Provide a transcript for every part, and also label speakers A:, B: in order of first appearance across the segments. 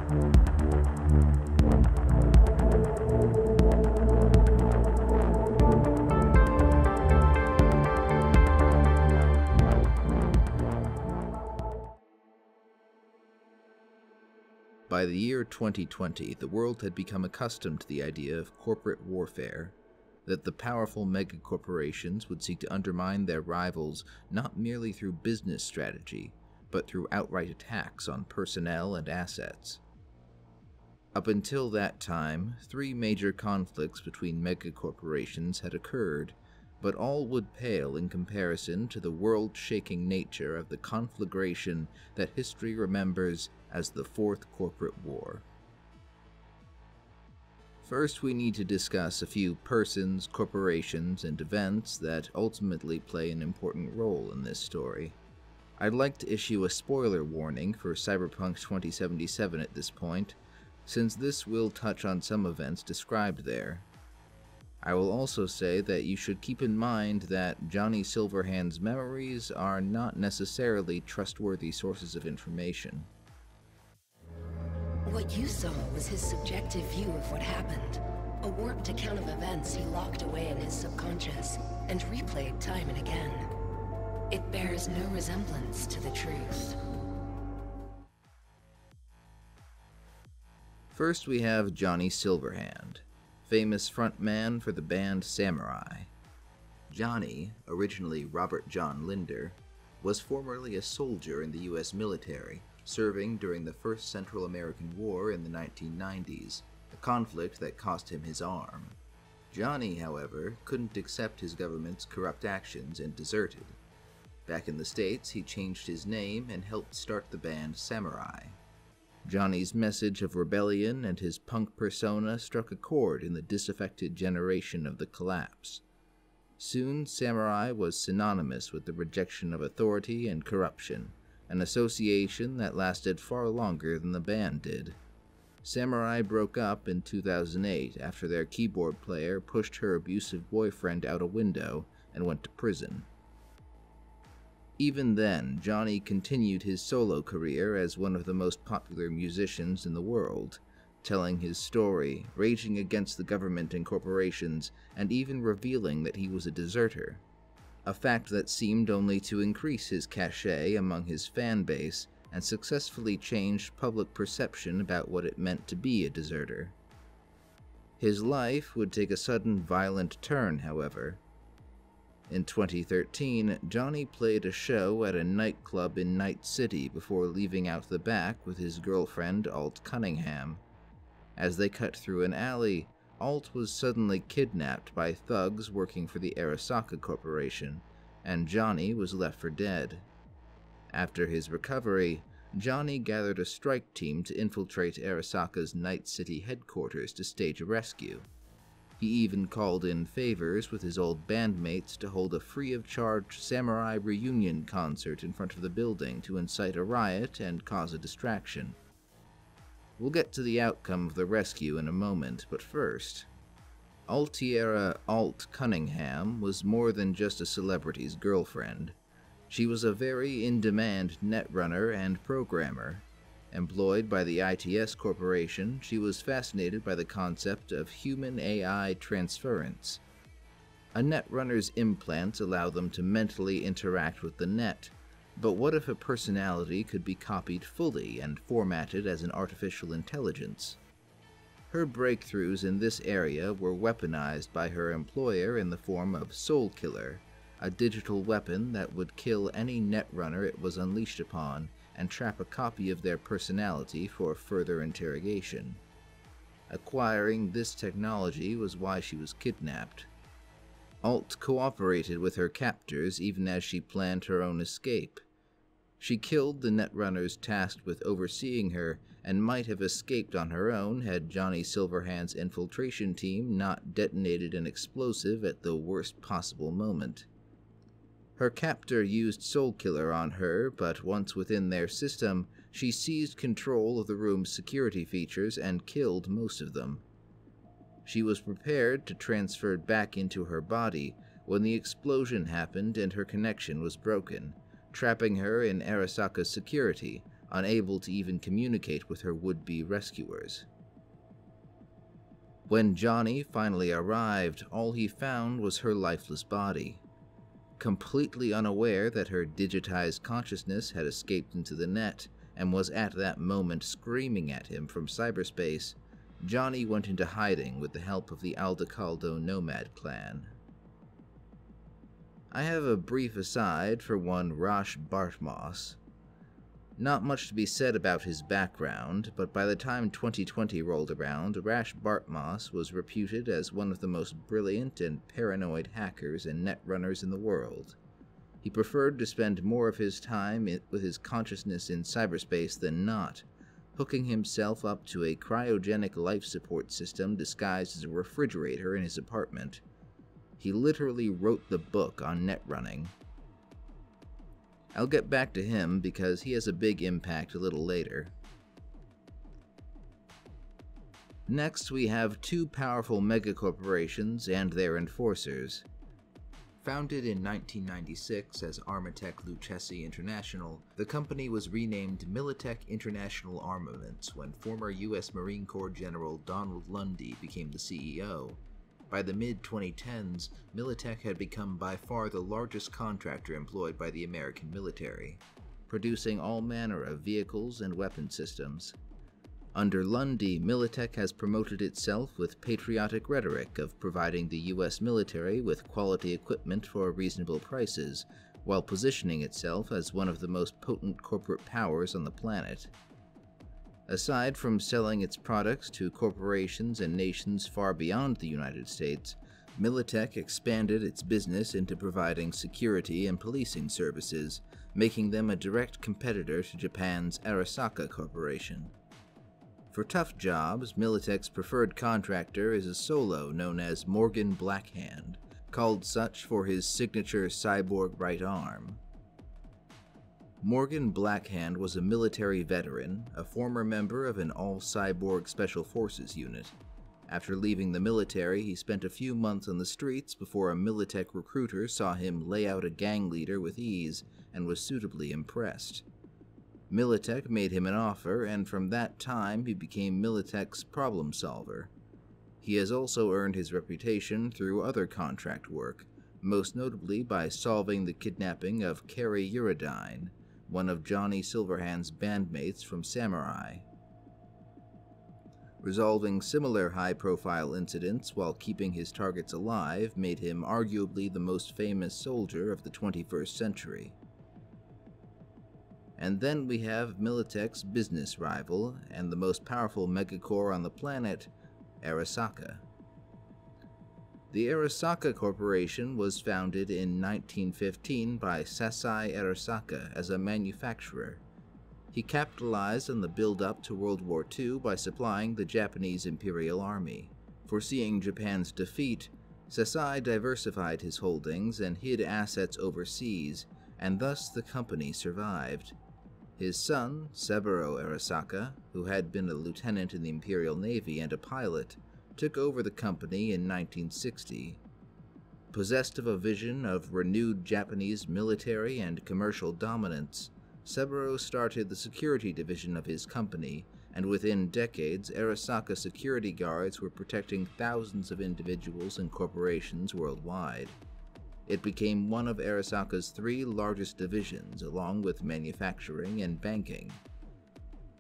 A: By the year 2020, the world had become accustomed to the idea of corporate warfare, that the powerful megacorporations would seek to undermine their rivals not merely through business strategy, but through outright attacks on personnel and assets. Up until that time, 3 major conflicts between megacorporations had occurred, but all would pale in comparison to the world-shaking nature of the conflagration that history remembers as the Fourth Corporate War. First, we need to discuss a few persons, corporations, and events that ultimately play an important role in this story. I'd like to issue a spoiler warning for Cyberpunk 2077 at this point, since this will touch on some events described there. I will also say that you should keep in mind that Johnny Silverhand's memories are not necessarily trustworthy sources of information.
B: What you saw was his subjective view of what happened, a warped account of events he locked away in his subconscious and replayed time and again. It bears no resemblance to the truth.
A: First, we have Johnny Silverhand, famous frontman for the band Samurai. Johnny, originally Robert John Linder, was formerly a soldier in the US military, serving during the First Central American War in the 1990s, a conflict that cost him his arm. Johnny, however, couldn't accept his government's corrupt actions and deserted. Back in the States, he changed his name and helped start the band Samurai. Johnny's message of rebellion and his punk persona struck a chord in the disaffected generation of the collapse. Soon, Samurai was synonymous with the rejection of authority and corruption, an association that lasted far longer than the band did. Samurai broke up in 2008 after their keyboard player pushed her abusive boyfriend out a window and went to prison. Even then, Johnny continued his solo career as one of the most popular musicians in the world, telling his story, raging against the government and corporations, and even revealing that he was a deserter, a fact that seemed only to increase his cachet among his fan base and successfully changed public perception about what it meant to be a deserter. His life would take a sudden violent turn, however. In 2013, Johnny played a show at a nightclub in Night City before leaving out the back with his girlfriend Alt Cunningham. As they cut through an alley, Alt was suddenly kidnapped by thugs working for the Arasaka Corporation, and Johnny was left for dead. After his recovery, Johnny gathered a strike team to infiltrate Arasaka's Night City headquarters to stage a rescue. He even called in favors with his old bandmates to hold a free-of-charge samurai reunion concert in front of the building to incite a riot and cause a distraction. We'll get to the outcome of the rescue in a moment, but first, Altiera Alt Cunningham was more than just a celebrity's girlfriend. She was a very in-demand netrunner and programmer. Employed by the ITS Corporation, she was fascinated by the concept of human-AI transference. A netrunner's implants allow them to mentally interact with the net, but what if a personality could be copied fully and formatted as an artificial intelligence? Her breakthroughs in this area were weaponized by her employer in the form of Soul Killer, a digital weapon that would kill any netrunner it was unleashed upon, and trap a copy of their personality for further interrogation. Acquiring this technology was why she was kidnapped. Alt cooperated with her captors even as she planned her own escape. She killed the netrunners tasked with overseeing her and might have escaped on her own had Johnny Silverhand's infiltration team not detonated an explosive at the worst possible moment. Her captor used Soul Killer on her, but once within their system, she seized control of the room's security features and killed most of them. She was prepared to transfer back into her body when the explosion happened and her connection was broken, trapping her in Arasaka's security, unable to even communicate with her would-be rescuers. When Johnny finally arrived, all he found was her lifeless body. Completely unaware that her digitized consciousness had escaped into the net and was at that moment screaming at him from cyberspace, Johnny went into hiding with the help of the Aldecaldo nomad clan. I have a brief aside for one Rash Bartmoss. Not much to be said about his background, but by the time 2020 rolled around, Rash Bartmoss was reputed as one of the most brilliant and paranoid hackers and netrunners in the world. He preferred to spend more of his time with his consciousness in cyberspace than not, hooking himself up to a cryogenic life support system disguised as a refrigerator in his apartment. He literally wrote the book on netrunning. I'll get back to him because he has a big impact a little later. Next, we have two powerful megacorporations and their enforcers. Founded in 1996 as Armatech Lucchesi International, the company was renamed Militech International Armaments when former U.S. Marine Corps General Donald Lundy became the CEO. By the mid-2010s, Militech had become by far the largest contractor employed by the American military, producing all manner of vehicles and weapon systems. Under Lundy, Militech has promoted itself with patriotic rhetoric of providing the U.S. military with quality equipment for reasonable prices, while positioning itself as one of the most potent corporate powers on the planet. Aside from selling its products to corporations and nations far beyond the United States, Militech expanded its business into providing security and policing services, making them a direct competitor to Japan's Arasaka Corporation. For tough jobs, Militech's preferred contractor is a solo known as Morgan Blackhand, called such for his signature cyborg right arm. Morgan Blackhand was a military veteran, a former member of an all-cyborg Special Forces unit. After leaving the military, he spent a few months on the streets before a Militech recruiter saw him lay out a gang leader with ease and was suitably impressed. Militech made him an offer, and from that time he became Militech's problem solver. He has also earned his reputation through other contract work, most notably by solving the kidnapping of Carrie Uridine, one of Johnny Silverhand's bandmates from Samurai. Resolving similar high-profile incidents while keeping his targets alive made him arguably the most famous soldier of the 21st century. And then we have Militech's business rival and the most powerful megacorp on the planet, Arasaka. The Arasaka Corporation was founded in 1915 by Sasai Arasaka as a manufacturer. He capitalized on the build-up to World War II by supplying the Japanese Imperial Army. Foreseeing Japan's defeat, Sasai diversified his holdings and hid assets overseas, and thus the company survived. His son, Seburo Arasaka, who had been a lieutenant in the Imperial Navy and a pilot, took over the company in 1960. Possessed of a vision of renewed Japanese military and commercial dominance, Seburo started the security division of his company, and within decades, Arasaka security guards were protecting thousands of individuals and corporations worldwide. It became one of Arasaka's 3 largest divisions, along with manufacturing and banking.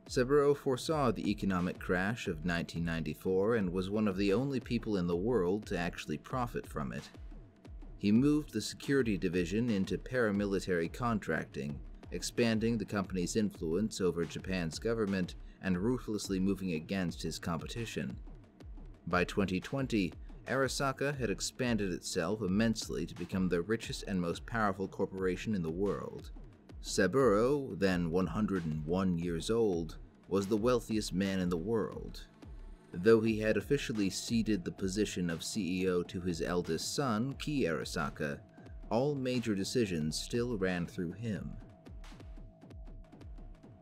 A: Seburo foresaw the economic crash of 1994 and was one of the only people in the world to actually profit from it. He moved the security division into paramilitary contracting, expanding the company's influence over Japan's government and ruthlessly moving against his competition. By 2020, Arasaka had expanded itself immensely to become the richest and most powerful corporation in the world. Seburo, then 101 years old, was the wealthiest man in the world. Though he had officially ceded the position of CEO to his eldest son, Ki Arasaka, all major decisions still ran through him.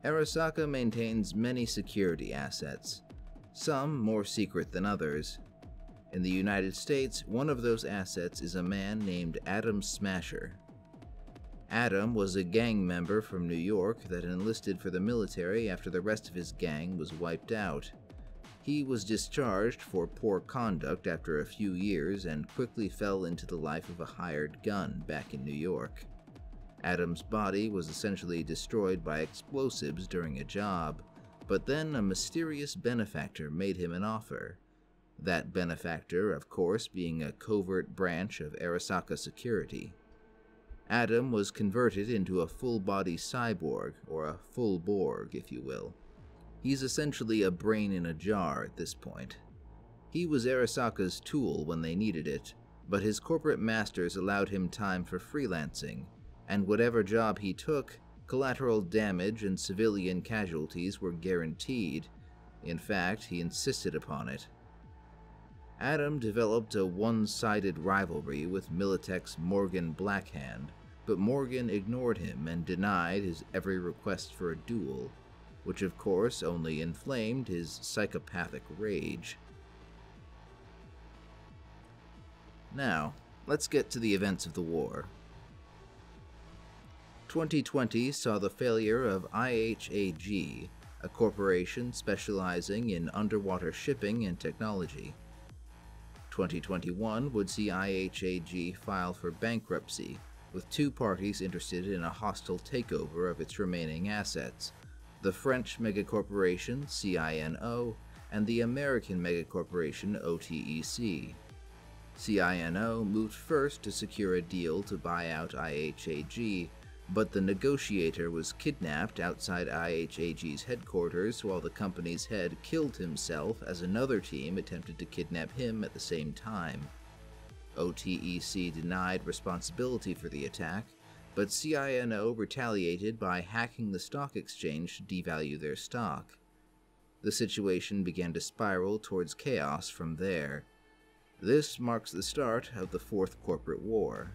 A: Arasaka maintains many security assets, some more secret than others. In the United States, one of those assets is a man named Adam Smasher. Adam was a gang member from New York that enlisted for the military after the rest of his gang was wiped out. He was discharged for poor conduct after a few years and quickly fell into the life of a hired gun back in New York. Adam's body was essentially destroyed by explosives during a job, but then a mysterious benefactor made him an offer. That benefactor, of course, being a covert branch of Arasaka Security. Adam was converted into a full-body cyborg, or a full Borg, if you will. He's essentially a brain in a jar at this point. He was Arasaka's tool when they needed it, but his corporate masters allowed him time for freelancing, and whatever job he took, collateral damage and civilian casualties were guaranteed. In fact, he insisted upon it. Adam developed a one-sided rivalry with Militech's Morgan Blackhand, but Morgan ignored him and denied his every request for a duel, which of course only inflamed his psychopathic rage. Now, let's get to the events of the war. 2020 saw the failure of IHAG, a corporation specializing in underwater shipping and technology. 2021 would see IHAG file for bankruptcy, with two parties interested in a hostile takeover of its remaining assets, the French megacorporation CINO and the American megacorporation OTEC. CINO moved first to secure a deal to buy out IHAG, but the negotiator was kidnapped outside IHAG's headquarters while the company's head killed himself as another team attempted to kidnap him at the same time. OTEC denied responsibility for the attack, but CINO retaliated by hacking the stock exchange to devalue their stock. The situation began to spiral towards chaos from there. This marks the start of the Fourth Corporate War.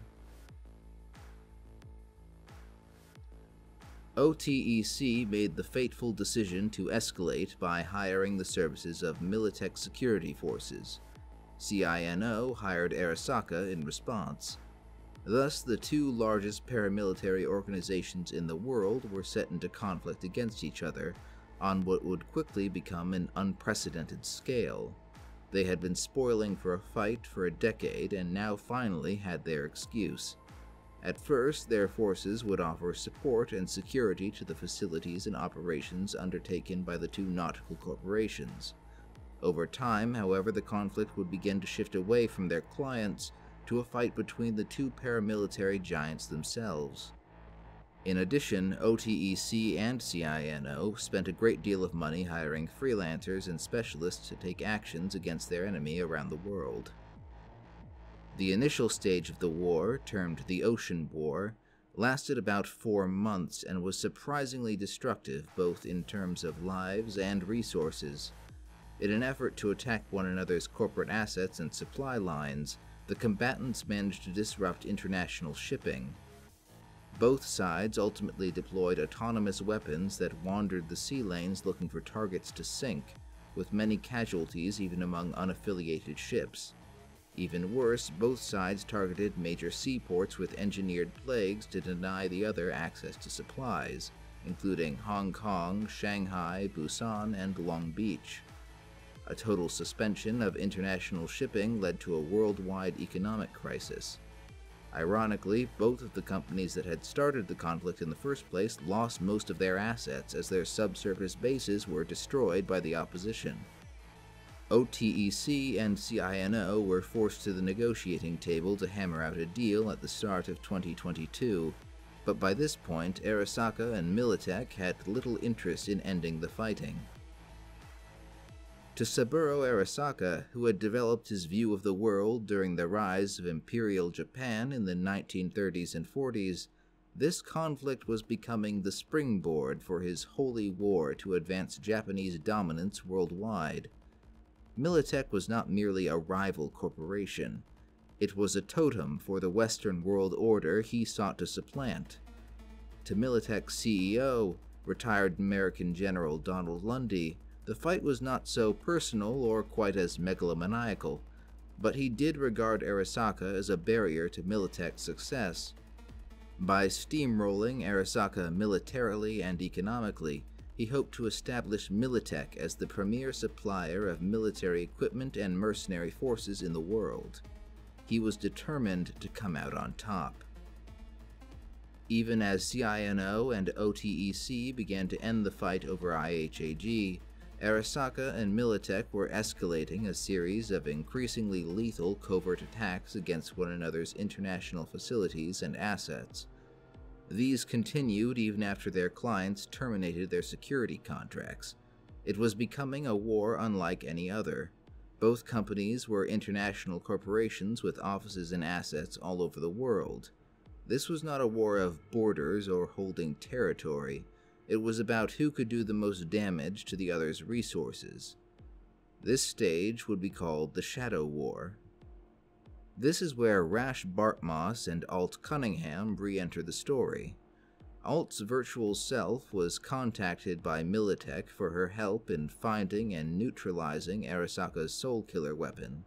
A: OTEC made the fateful decision to escalate by hiring the services of Militech security forces. CINO hired Arasaka in response. Thus, the two largest paramilitary organizations in the world were set into conflict against each other on what would quickly become an unprecedented scale. They had been spoiling for a fight for a decade and now finally had their excuse. At first, their forces would offer support and security to the facilities and operations undertaken by the two nautical corporations. Over time, however, the conflict would begin to shift away from their clients to a fight between the two paramilitary giants themselves. In addition, OTEC and CINO spent a great deal of money hiring freelancers and specialists to take actions against their enemy around the world. The initial stage of the war, termed the Ocean War, lasted about 4 months and was surprisingly destructive both in terms of lives and resources. In an effort to attack one another's corporate assets and supply lines, the combatants managed to disrupt international shipping. Both sides ultimately deployed autonomous weapons that wandered the sea lanes looking for targets to sink, with many casualties even among unaffiliated ships. Even worse, both sides targeted major seaports with engineered plagues to deny the other access to supplies, including Hong Kong, Shanghai, Busan, and Long Beach. A total suspension of international shipping led to a worldwide economic crisis. Ironically, both of the companies that had started the conflict in the first place lost most of their assets as their subsurface bases were destroyed by the opposition. OTEC and CINO were forced to the negotiating table to hammer out a deal at the start of 2022, but by this point Arasaka and Militech had little interest in ending the fighting. To Saburo Arasaka, who had developed his view of the world during the rise of Imperial Japan in the 1930s and 40s, this conflict was becoming the springboard for his holy war to advance Japanese dominance worldwide. Militech was not merely a rival corporation. It was a totem for the Western world order he sought to supplant. To Militech's CEO, retired American General Donald Lundy, the fight was not so personal or quite as megalomaniacal, but he did regard Arasaka as a barrier to Militech's success. By steamrolling Arasaka militarily and economically, he hoped to establish Militech as the premier supplier of military equipment and mercenary forces in the world. He was determined to come out on top. Even as CINO and OTEC began to end the fight over IHAG, Arasaka and Militech were escalating a series of increasingly lethal covert attacks against one another's international facilities and assets. These continued even after their clients terminated their security contracts. It was becoming a war unlike any other. Both companies were international corporations with offices and assets all over the world. This was not a war of borders or holding territory. It was about who could do the most damage to the other's resources. This stage would be called the Shadow War. This is where Rash Bartmoss and Alt Cunningham re-enter the story. Alt's virtual self was contacted by Militech for her help in finding and neutralizing Arasaka's soul killer weapon.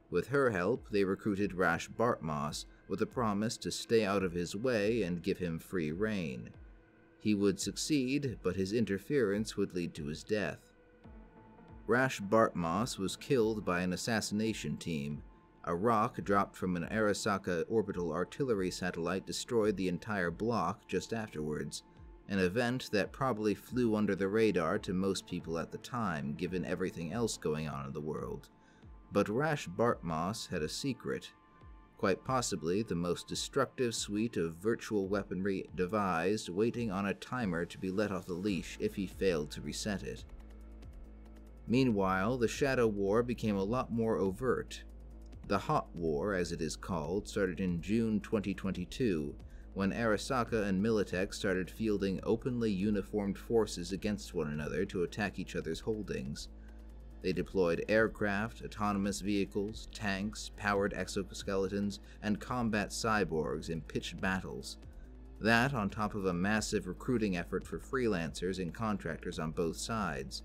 A: With her help, they recruited Rash Bartmoss with a promise to stay out of his way and give him free rein. He would succeed, but his interference would lead to his death. Rash Bartmoss was killed by an assassination team. A rock dropped from an Arasaka orbital artillery satellite destroyed the entire block just afterwards, an event that probably flew under the radar to most people at the time, given everything else going on in the world. But Rash Bartmoss had a secret. Quite possibly the most destructive suite of virtual weaponry devised, waiting on a timer to be let off the leash if he failed to reset it. Meanwhile, the Shadow War became a lot more overt. The Hot War, as it is called, started in June 2022, when Arasaka and Militech started fielding openly uniformed forces against one another to attack each other's holdings. They deployed aircraft, autonomous vehicles, tanks, powered exoskeletons, and combat cyborgs in pitched battles. That on top of a massive recruiting effort for freelancers and contractors on both sides.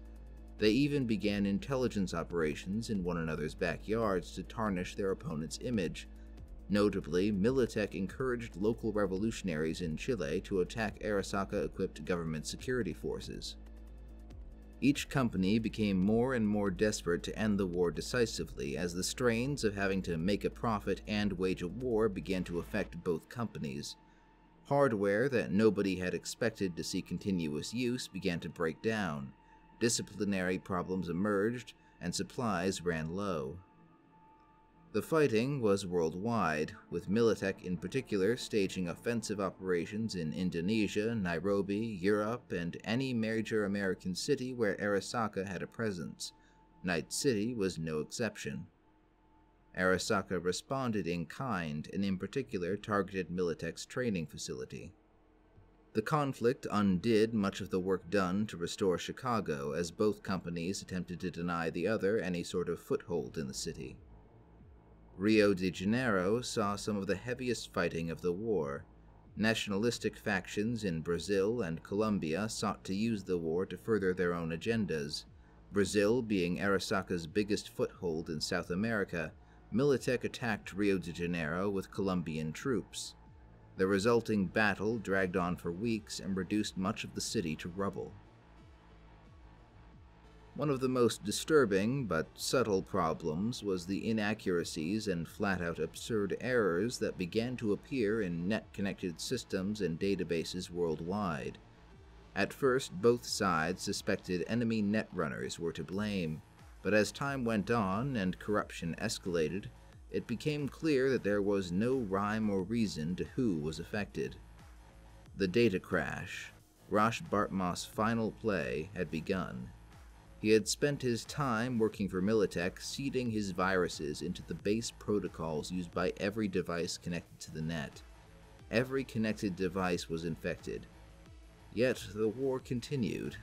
A: They even began intelligence operations in one another's backyards to tarnish their opponent's image. Notably, Militech encouraged local revolutionaries in Chile to attack Arasaka-equipped government security forces. Each company became more and more desperate to end the war decisively as the strains of having to make a profit and wage a war began to affect both companies. Hardware that nobody had expected to see continuous use began to break down. Disciplinary problems emerged, and supplies ran low. The fighting was worldwide, with Militech in particular staging offensive operations in Indonesia, Nairobi, Europe, and any major American city where Arasaka had a presence. Night City was no exception. Arasaka responded in kind, and in particular targeted Militech's training facility. The conflict undid much of the work done to restore Chicago, as both companies attempted to deny the other any sort of foothold in the city. Rio de Janeiro saw some of the heaviest fighting of the war. Nationalistic factions in Brazil and Colombia sought to use the war to further their own agendas. Brazil being Arasaka's biggest foothold in South America, Militech attacked Rio de Janeiro with Colombian troops. The resulting battle dragged on for weeks and reduced much of the city to rubble. One of the most disturbing but subtle problems was the inaccuracies and flat-out absurd errors that began to appear in net-connected systems and databases worldwide. At first, both sides suspected enemy netrunners were to blame, but as time went on and corruption escalated, it became clear that there was no rhyme or reason to who was affected. The Datakrash, Rash Bartmoss' final play, had begun. He had spent his time working for Militech seeding his viruses into the base protocols used by every device connected to the net. Every connected device was infected. Yet the war continued.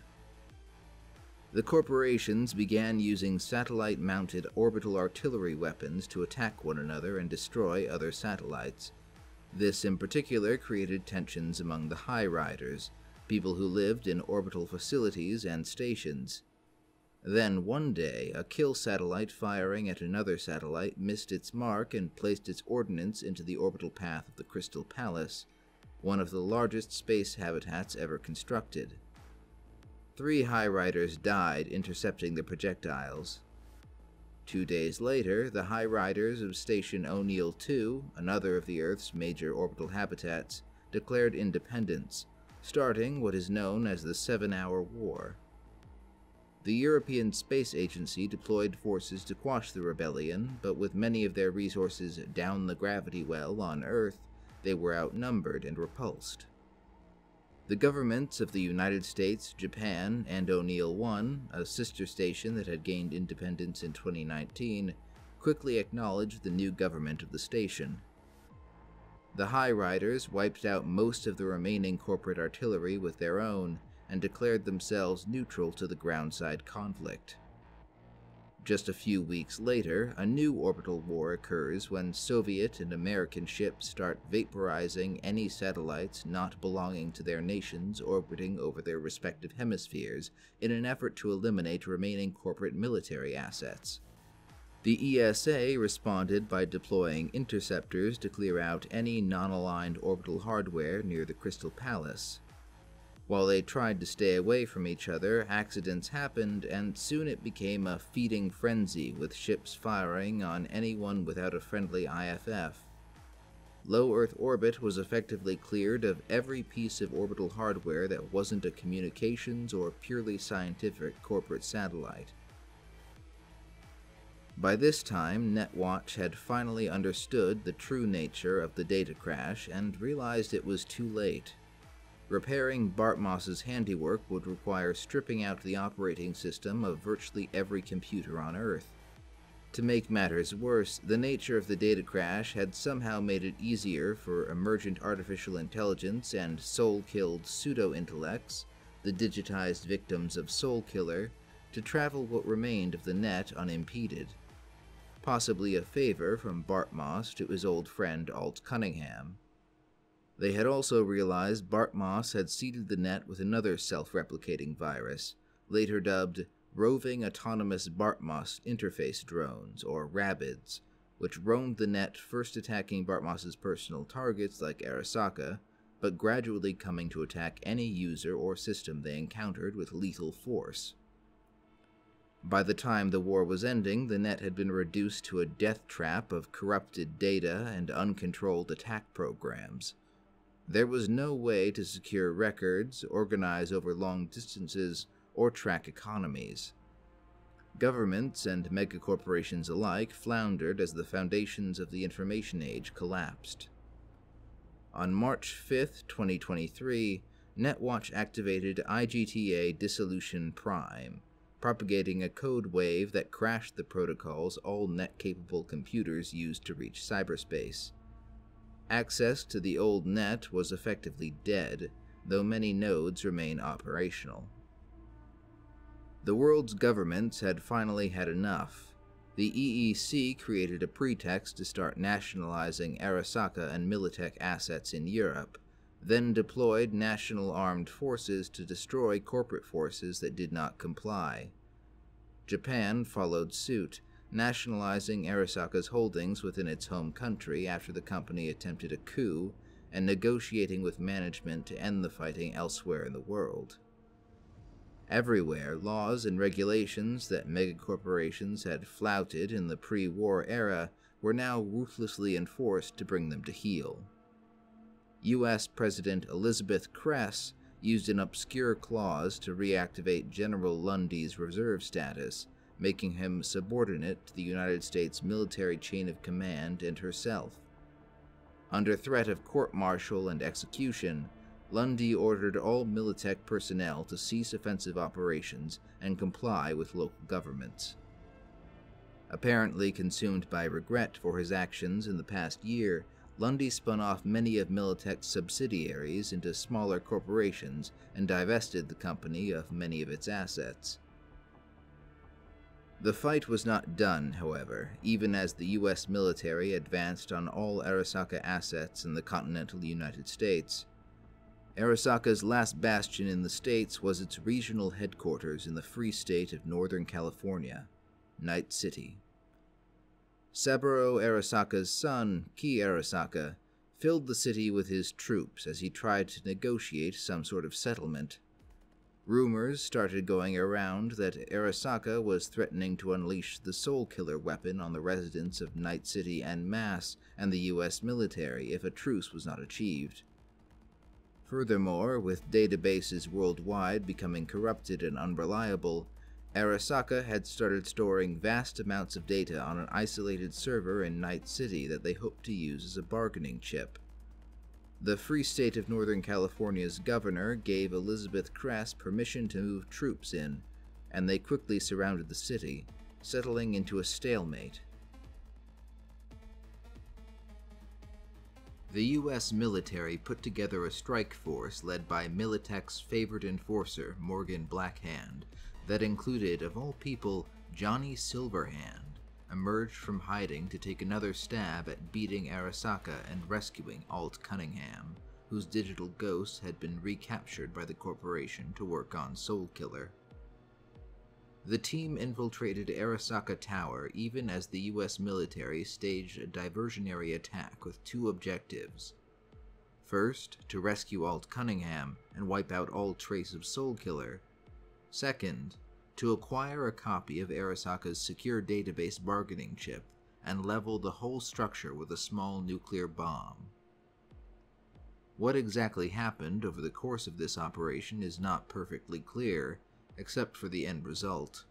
A: The corporations began using satellite-mounted orbital artillery weapons to attack one another and destroy other satellites. This in particular created tensions among the High Riders, people who lived in orbital facilities and stations. Then one day, a kill satellite firing at another satellite missed its mark and placed its ordnance into the orbital path of the Crystal Palace. one of the largest space habitats ever constructed. 3 High Riders died intercepting the projectiles. 2 days later, the High Riders of Station O'Neill 2, another of the Earth's major orbital habitats, declared independence, starting what is known as the 7-Hour War. The European Space Agency deployed forces to quash the rebellion, but with many of their resources down the gravity well on Earth, they were outnumbered and repulsed. The governments of the United States, Japan, and O'Neill 1, a sister station that had gained independence in 2019, quickly acknowledged the new government of the station. The High Riders wiped out most of the remaining corporate artillery with their own, and declared themselves neutral to the groundside conflict. Just a few weeks later, a new orbital war occurs when Soviet and American ships start vaporizing any satellites not belonging to their nations orbiting over their respective hemispheres in an effort to eliminate remaining corporate military assets. The ESA responded by deploying interceptors to clear out any non-aligned orbital hardware near the Crystal Palace. While they tried to stay away from each other, accidents happened, and soon it became a feeding frenzy with ships firing on anyone without a friendly IFF. Low Earth orbit was effectively cleared of every piece of orbital hardware that wasn't a communications or purely scientific corporate satellite. By this time, Netwatch had finally understood the true nature of the Datakrash and realized it was too late. Repairing Bartmoss's handiwork would require stripping out the operating system of virtually every computer on Earth. To make matters worse, the nature of the Datakrash had somehow made it easier for emergent artificial intelligence and soul-killed pseudo-intellects, the digitized victims of Soul Killer, to travel what remained of the net unimpeded. Possibly a favor from Bartmoss to his old friend Alt Cunningham. They had also realized Bartmoss had seeded the net with another self-replicating virus, later dubbed Roving Autonomous Bartmoss Interface Drones, or RABIDs, which roamed the net, first attacking Bartmoss's personal targets like Arasaka, but gradually coming to attack any user or system they encountered with lethal force. By the time the war was ending, the net had been reduced to a death trap of corrupted data and uncontrolled attack programs. There was no way to secure records, organize over long distances, or track economies. Governments and megacorporations alike floundered as the foundations of the information age collapsed. On March 5, 2023, Netwatch activated IGTA Dissolution Prime, propagating a code wave that crashed the protocols all net-capable computers used to reach cyberspace. Access to the old net was effectively dead, though many nodes remain operational. The world's governments had finally had enough. The EEC created a pretext to start nationalizing Arasaka and Militech assets in Europe, then deployed national armed forces to destroy corporate forces that did not comply. Japan followed suit, nationalizing Arasaka's holdings within its home country after the company attempted a coup, and negotiating with management to end the fighting elsewhere in the world. Everywhere, laws and regulations that megacorporations had flouted in the pre-war era were now ruthlessly enforced to bring them to heel. U.S. President Elizabeth Kress used an obscure clause to reactivate General Lundy's reserve status, making him subordinate to the United States military chain of command and herself. Under threat of court-martial and execution, Lundy ordered all Militech personnel to cease offensive operations and comply with local governments. Apparently consumed by regret for his actions in the past year, Lundy spun off many of Militech's subsidiaries into smaller corporations and divested the company of many of its assets. The fight was not done, however, even as the U.S. military advanced on all Arasaka assets in the continental United States. Arasaka's last bastion in the States was its regional headquarters in the Free State of Northern California, Night City. Saburo Arasaka's son, Ki Arasaka, filled the city with his troops as he tried to negotiate some sort of settlement. Rumors started going around that Arasaka was threatening to unleash the Soul Killer weapon on the residents of Night City en masse and the US military if a truce was not achieved. Furthermore, with databases worldwide becoming corrupted and unreliable, Arasaka had started storing vast amounts of data on an isolated server in Night City that they hoped to use as a bargaining chip. The Free State of Northern California's governor gave Elizabeth Kress permission to move troops in, and they quickly surrounded the city, settling into a stalemate. The US military put together a strike force led by Militech's favorite enforcer, Morgan Blackhand, that included, of all people, Johnny Silverhand, emerged from hiding to take another stab at beating Arasaka and rescuing Alt Cunningham, whose digital ghost had been recaptured by the corporation to work on Soul Killer. The team infiltrated Arasaka Tower even as the US military staged a diversionary attack with two objectives. First, to rescue Alt Cunningham and wipe out all trace of Soul Killer. Second, to acquire a copy of Arasaka's secure database bargaining chip and level the whole structure with a small nuclear bomb. What exactly happened over the course of this operation is not perfectly clear, except for the end result.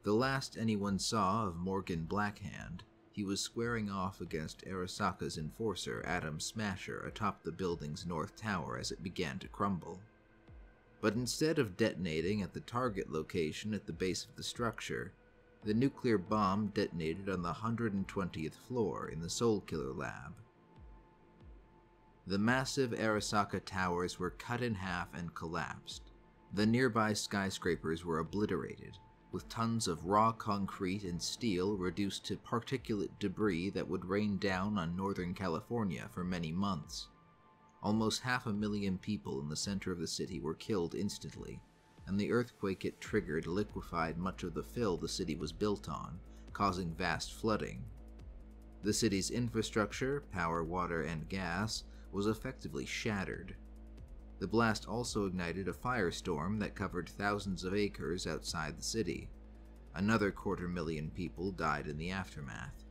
A: The last anyone saw of Morgan Blackhand, he was squaring off against Arasaka's enforcer Adam Smasher atop the building's north tower as it began to crumble. But instead of detonating at the target location at the base of the structure, the nuclear bomb detonated on the 120th floor in the Soul Killer lab. The massive Arasaka towers were cut in half and collapsed. The nearby skyscrapers were obliterated, with tons of raw concrete and steel reduced to particulate debris that would rain down on Northern California for many months. Almost 500,000 people in the center of the city were killed instantly, and the earthquake it triggered liquefied much of the fill the city was built on, causing vast flooding. The city's infrastructure, power, water, and gas, was effectively shattered. The blast also ignited a firestorm that covered thousands of acres outside the city. Another 250,000 people died in the aftermath.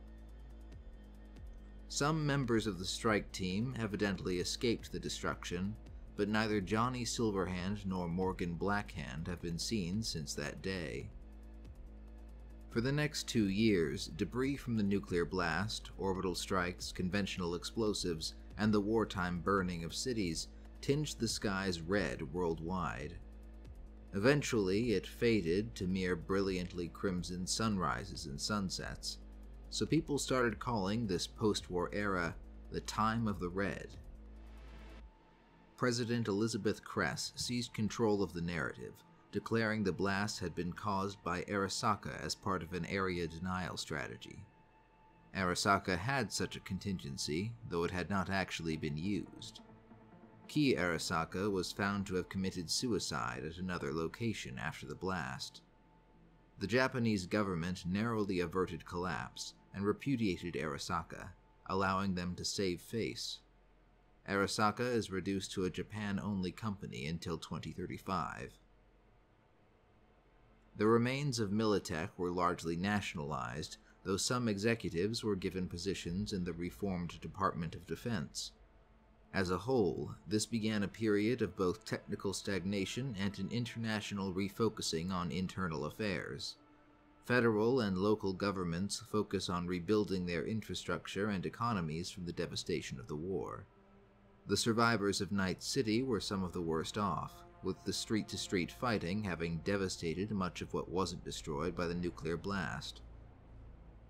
A: Some members of the strike team evidently escaped the destruction, but neither Johnny Silverhand nor Morgan Blackhand have been seen since that day. For the next 2 years, debris from the nuclear blast, orbital strikes, conventional explosives, and the wartime burning of cities tinged the skies red worldwide. Eventually, it faded to mere brilliantly crimson sunrises and sunsets, so people started calling this post-war era the Time of the Red. President Elizabeth Kress seized control of the narrative, declaring the blast had been caused by Arasaka as part of an area denial strategy. Arasaka had such a contingency, though it had not actually been used. Key Arasaka was found to have committed suicide at another location after the blast. The Japanese government narrowly averted collapse and repudiated Arasaka, allowing them to save face. Arasaka is reduced to a Japan-only company until 2035. The remains of Militech were largely nationalized, though some executives were given positions in the reformed Department of Defense. As a whole, this began a period of both technical stagnation and an international refocusing on internal affairs. Federal and local governments focus on rebuilding their infrastructure and economies from the devastation of the war. The survivors of Night City were some of the worst off, with the street-to-street fighting having devastated much of what wasn't destroyed by the nuclear blast.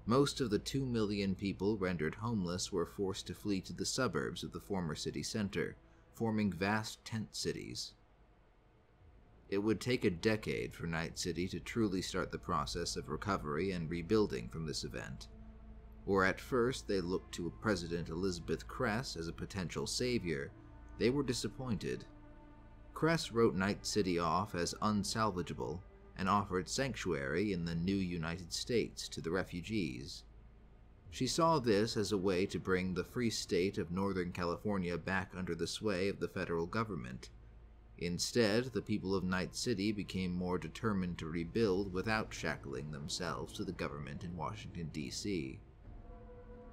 A: Most of the 2 million people rendered homeless were forced to flee to the suburbs of the former city center, forming vast tent cities. It would take a decade for Night City to truly start the process of recovery and rebuilding from this event. Or at first they looked to President Elizabeth Kress as a potential savior, they were disappointed. Kress wrote Night City off as She saw this as a way to bring the free state of Northern California back under the sway of the federal government. Instead, the people of Night City became more determined to rebuild without shackling themselves to the government in Washington, D.C.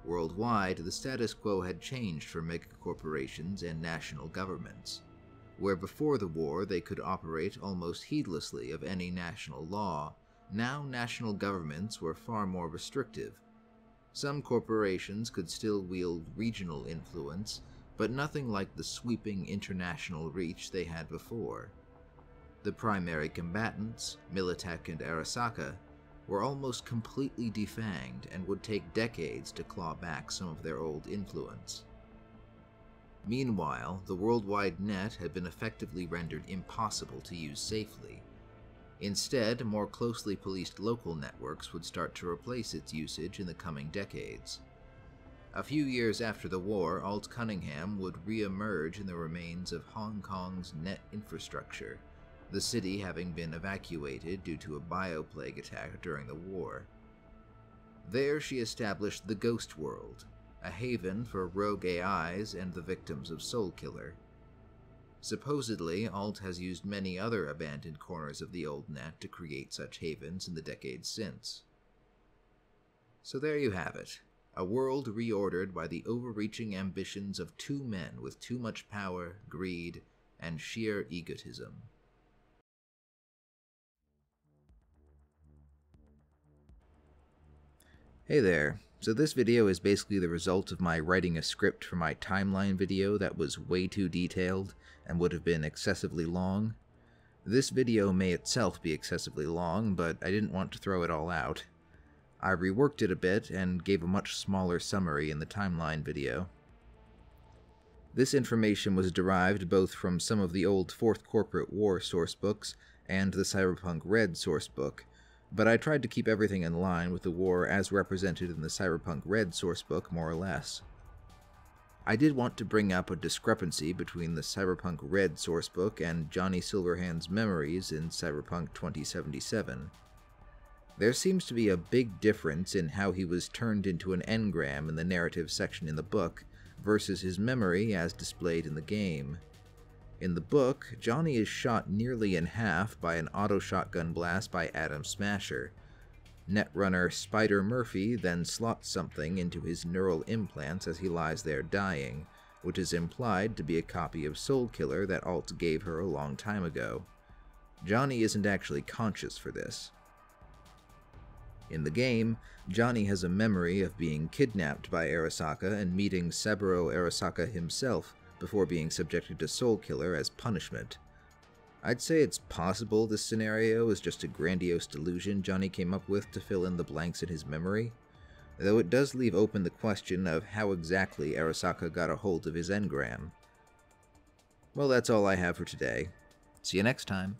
A: Worldwide, the status quo had changed for megacorporations and national governments. Where before the war they could operate almost heedlessly of any national law, now national governments were far more restrictive. Some corporations could still wield regional influence, but nothing like the sweeping international reach they had before. The primary combatants, Militech and Arasaka, were almost completely defanged and would take decades to claw back some of their old influence. Meanwhile, the worldwide net had been effectively rendered impossible to use safely. Instead, more closely policed local networks would start to replace its usage in the coming decades. A few years after the war, Alt Cunningham would re-emerge in the remains of Hong Kong's net infrastructure, the city having been evacuated due to a bioplague attack during the war. There she established the Ghost World, a haven for rogue AIs and the victims of Soulkiller. Supposedly, Alt has used many other abandoned corners of the old net to create such havens in the decades since. So there you have it. A world reordered by the overreaching ambitions of two men with too much power, greed, and sheer egotism. Hey there. So this video is basically the result of my writing a script for my timeline video that was way too detailed and would have been excessively long. This video may itself be excessively long, but I didn't want to throw it all out. I reworked it a bit and gave a much smaller summary in the timeline video. This information was derived both from some of the old Fourth Corporate War sourcebooks and the Cyberpunk Red sourcebook, but I tried to keep everything in line with the war as represented in the Cyberpunk Red sourcebook, more or less. I did want to bring up a discrepancy between the Cyberpunk Red sourcebook and Johnny Silverhand's memories in Cyberpunk 2077. There seems to be a big difference in how he was turned into an engram in the narrative section in the book versus his memory as displayed in the game. In the book, Johnny is shot nearly in half by an auto shotgun blast by Adam Smasher. Netrunner Spider Murphy then slots something into his neural implants as he lies there dying, which is implied to be a copy of Soulkiller that Alt gave her a long time ago. Johnny isn't actually conscious for this. In the game, Johnny has a memory of being kidnapped by Arasaka and meeting Saburo Arasaka himself before being subjected to Soulkiller as punishment. I'd say it's possible this scenario is just a grandiose delusion Johnny came up with to fill in the blanks in his memory, though it does leave open the question of how exactly Arasaka got a hold of his engram. Well, that's all I have for today. See you next time.